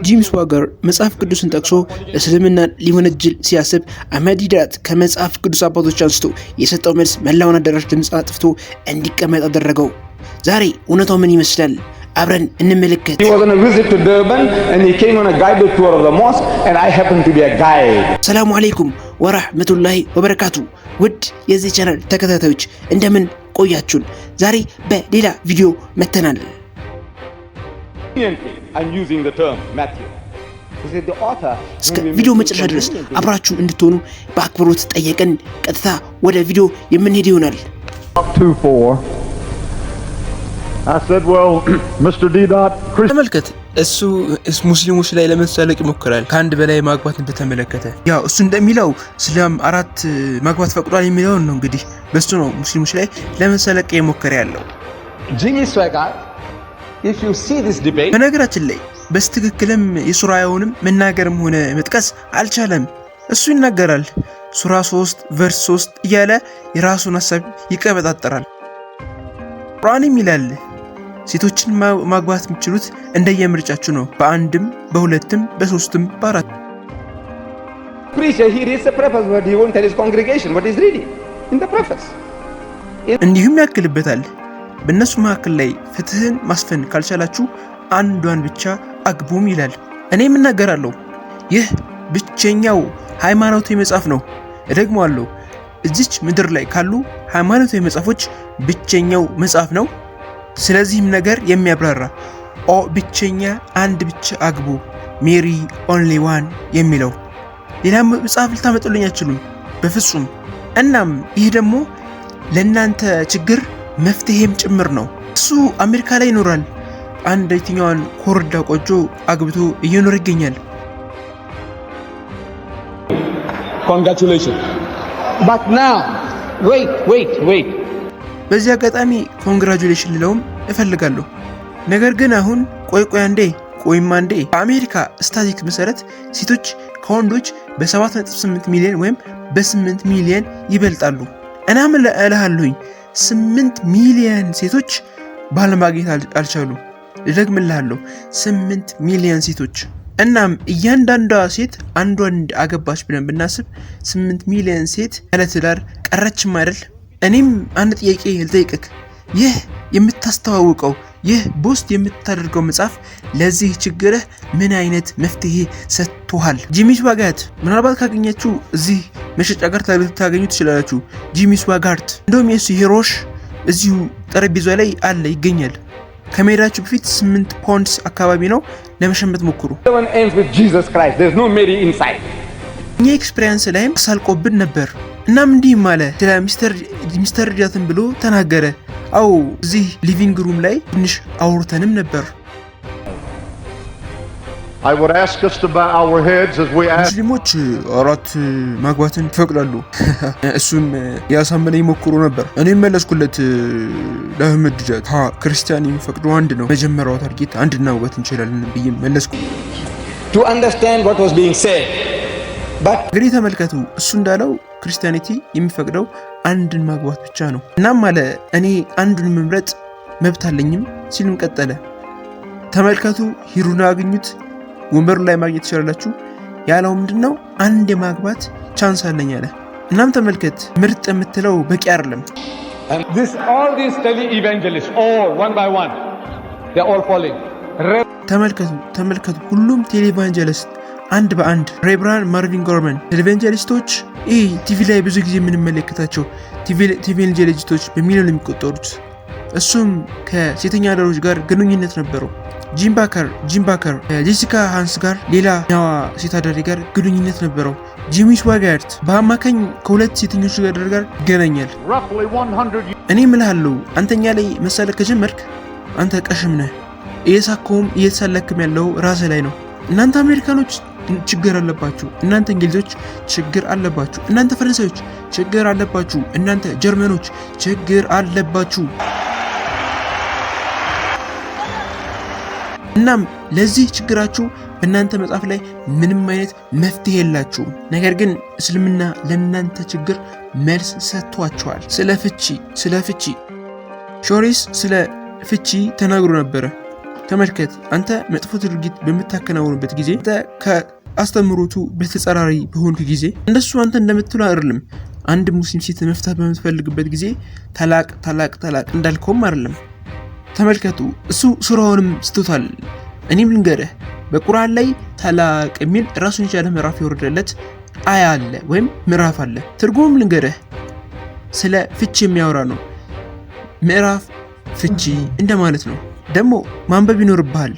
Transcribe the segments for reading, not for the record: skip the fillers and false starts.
ጂም ስዋገር መጽሐፍ ቅዱስን ጠቅሶ እስልምናን ሊወነጅል ሲያስብ አህመድ ሂዳያት ከመጽሐፍ ቅዱስ አባቶች አንስቶ የሰጠው መልስ መላውን አዳራሽ ድምፅ አጥፍቶ እንዲቀመጥ አደረገው። ዛሬ እውነታው ምን ይመስላል? አብረን እንመለከት። ሰላሙ አለይኩም ወራህመቱላሂ ወበረካቱ። ውድ የዚህ ቻናል ተከታታዮች እንደምን ቆያችሁን? ዛሬ በሌላ ቪዲዮ መተናል። እስከ ቪዲዮ መጨረሻ ድረስ አብራችሁን እንድትሆኑ በአክብሮት ጠየቅን። ቀጥታ ወደ ቪዲዮ የምንሄድ ይሆናል። ተመልከት። እሱ ሙስሊሞች ላይ ለመሳለቅ ይሞክራል። ከአንድ በላይ ማግባትን በተመለከተ ያው እሱ እንደሚለው እስላም 4 ማግባት ፈቅዷል የሚለውን ነው። እንግዲህ በሱ ነው ሙስሊሞች ላይ ለመሳለቅ የሞከረ ያለው። በነገራችን ላይ በስትክክልም የሱራያውንም መናገርም ሆነ መጥቀስ አልቻለም። እሱ ይናገራል ሱራ 3 ቨርስ 3 እያለ የራሱን ሐሳብ ይቀበጣጠራል። ቁርአንም ይላል ሴቶችን ማግባት የምትችሉት እንደየምርጫችሁ ነው፣ በአንድም በሁለትም በሶስትም በአራት። እንዲሁም ያክልበታል በእነሱ መካከል ላይ ፍትህን ማስፈን ካልቻላችሁ አንዷን ብቻ አግቡም ይላል። እኔም እናገራለሁ ይህ ብቸኛው ሃይማኖታዊ መጽሐፍ ነው። እደግመዋለሁ፣ እዚች ምድር ላይ ካሉ ሃይማኖታዊ መጽሐፎች ብቸኛው መጽሐፍ ነው። ስለዚህም ነገር የሚያብራራ ብቸኛ አንድ ብቻ አግቡ ሜሪ ኦንሊ ዋን የሚለው ሌላ መጽሐፍ ልታመጡልኝ አትችሉም በፍጹም። እናም ይህ ደግሞ ለእናንተ ችግር መፍትሄም ጭምር ነው። እሱ አሜሪካ ላይ ይኖራል። አንድ የትኛዋን ኮረዳ ቆጆ አግብቶ እየኖረ ይገኛል። Congratulations. But now wait. በዚህ አጋጣሚ ኮንግራጁሌሽን ልለውም እፈልጋለሁ። ነገር ግን አሁን ቆይማ አንዴ በአሜሪካ ስታቲስቲክስ መሰረት ሴቶች ከወንዶች በ7.8 ሚሊዮን ወይም በ8 ሚሊዮን ይበልጣሉ። እናም እልሃለሁኝ 8 ሚሊዮን ሴቶች ባል ማግኘት አልቻሉ። ልደግምልሃለሁ 8 ሚሊዮን ሴቶች። እናም እያንዳንዷ ሴት አንዷን አገባች ብለን ብናስብ 8 ሚሊዮን ሴት ያለ ትዳር ቀረችም አይደል? እኔም አንድ ጥያቄ ልጠይቅህ። ይህ የምታስተዋውቀው ይህ ቦስት የምታደርገው መጽሐፍ ለዚህ ችግርህ ምን አይነት መፍትሄ ሰጥቶሃል? ጂሚ ስዋጋርት ምናልባት ካገኛችሁ እዚህ መሸጫ ጋር ታገኙ ትችላላችሁ። ጂሚ ስዋጋርት እንደውም የሱ ሂሮሽ እዚሁ ጠረጴዛ ላይ አለ ይገኛል። ከመሄዳችሁ በፊት 8 ፓውንድስ አካባቢ ነው፣ ለመሸመት ሞክሩ። እኛ ኤክስፒሪየንስ ላይም ሳልቆብን ነበር። እናም እንዲህ ማለ ስለ ሚስተር ጃትን ብሎ ተናገረ። አው እዚህ ሊቪንግ ሩም ላይ ትንሽ አውርተንም ነበር። ሙስሊሞች 4 ማግባትን ይፈቅዳሉ። እሱም ያሳመነኝ ሞክሮ ነበር። እኔም መለስኩለት ለአህመድ ጃት ክርስቲያን የሚፈቅደው አንድ ነው፣ መጀመሪያው ታርጌት አንድ ማግባት እንችላለን ብዬ መለስኩ። እንግዲህ ተመልከቱ፣ እሱ እንዳለው ክርስቲያኒቲ የሚፈቅደው አንድን ማግባት ብቻ ነው። እናም አለ እኔ አንዱን መምረጥ መብት አለኝም ሲልም ቀጠለ። ተመልከቱ፣ ሂሩና አግኙት፣ ወንበሩ ላይ ማግኘት ትችላላችሁ ያለው ምንድነው? አንድ የማግባት ቻንስ አለኝ አለ። እናም ተመልከት፣ ምርጥ የምትለው በቂ አይደለም። ተመልከቱ፣ ሁሉም ቴሌቫንጀሊስት አንድ በአንድ ሬብራን ማርቪን ጎርመን ቴሌቫንጀሊስቶች ቲቪ ላይ ብዙ ጊዜ የምንመለከታቸው ቴሌቫንጀሊስቶች በሚሊዮን የሚቆጠሩት። እሱም ከሴተኛ አዳሪዎች ጋር ግንኙነት ነበረው። ጂም ባከር ጄሲካ ሃንስ ጋር ሌላኛዋ ሴት አዳሪ ጋር ግንኙነት ነበረው። ጂሚ ስዋጋርት በአማካኝ ከ2 ሴተኞች አዳሪ ጋር ይገናኛል። እኔ እምልሃለሁ አንተኛ ላይ መሳለቅ ከጀመርክ አንተ ቀሽም ነህ። እየሳከውም እየተሳለክም ያለው ራስህ ላይ ነው። እናንተ አሜሪካኖች ችግር አለባችሁ፣ እናንተ እንግሊዞች ችግር አለባችሁ፣ እናንተ ፈረንሳዮች ችግር አለባችሁ፣ እናንተ ጀርመኖች ችግር አለባችሁ። እናም ለዚህ ችግራችሁ በእናንተ መጽሐፍ ላይ ምንም አይነት መፍትሄ የላችሁም። ነገር ግን እስልምና ለእናንተ ችግር መልስ ሰጥቷቸዋል። ስለ ፍቺ ሾሪስ ስለ ፍቺ ተናግሮ ነበረ። ተመልከት፣ አንተ መጥፎ ድርጊት በምታከናውንበት ጊዜ አንተ ከአስተምሮቱ በተጻራሪ በሆንክ ጊዜ እንደሱ አንተ እንደምትለው አይደለም። አንድ ሙስሊም ሴት መፍታት በምትፈልግበት ጊዜ ታላቅ እንዳልከውም አይደለም። ተመልከቱ፣ እሱ ሱራውንም ስቶታል። እኔም ልንገርህ፣ በቁርአን ላይ ታላቅ የሚል ራሱን የቻለ ምዕራፍ የወረደለት አያ አለ ወይም ምዕራፍ አለ። ትርጉሙም ልንገርህ፣ ስለ ፍቺ የሚያወራ ነው። ምዕራፍ ፍቺ እንደማለት ነው። ደግሞ ማንበብ ይኖርብሃል።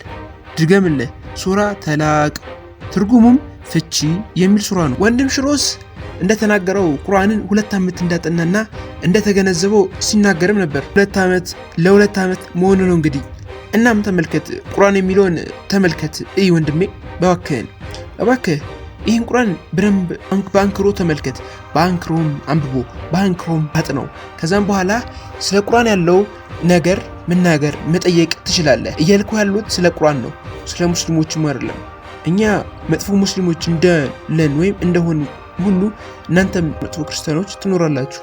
ድገምልህ፣ ሱራ ተላቅ ትርጉሙም ፍቺ የሚል ሱራ ነው። ወንድም ሽሮስ እንደተናገረው ቁርአንን 2 ዓመት እንዳጠናና እንደተገነዘበው ሲናገርም ነበር። 2 ዓመት መሆኑ ነው እንግዲህ። እናም ተመልከት፣ ቁርአን የሚለውን ተመልከት። እይ ወንድሜ፣ እባክህ ይህን ቁርአን በደንብ በአንክሮ ተመልከት። በአንክሮም አንብቦ በአንክሮም አጥነው። ከዛም በኋላ ስለ ቁርአን ያለው ነገር መናገር መጠየቅ ትችላለህ። እያልኩ ያሉት ስለ ቁርአን ነው፣ ስለ ሙስሊሞችም አይደለም። እኛ መጥፎ ሙስሊሞች እንደለን ወይም እንደሆኑ ሁሉ እናንተም መጥፎ ክርስቲያኖች ትኖራላችሁ።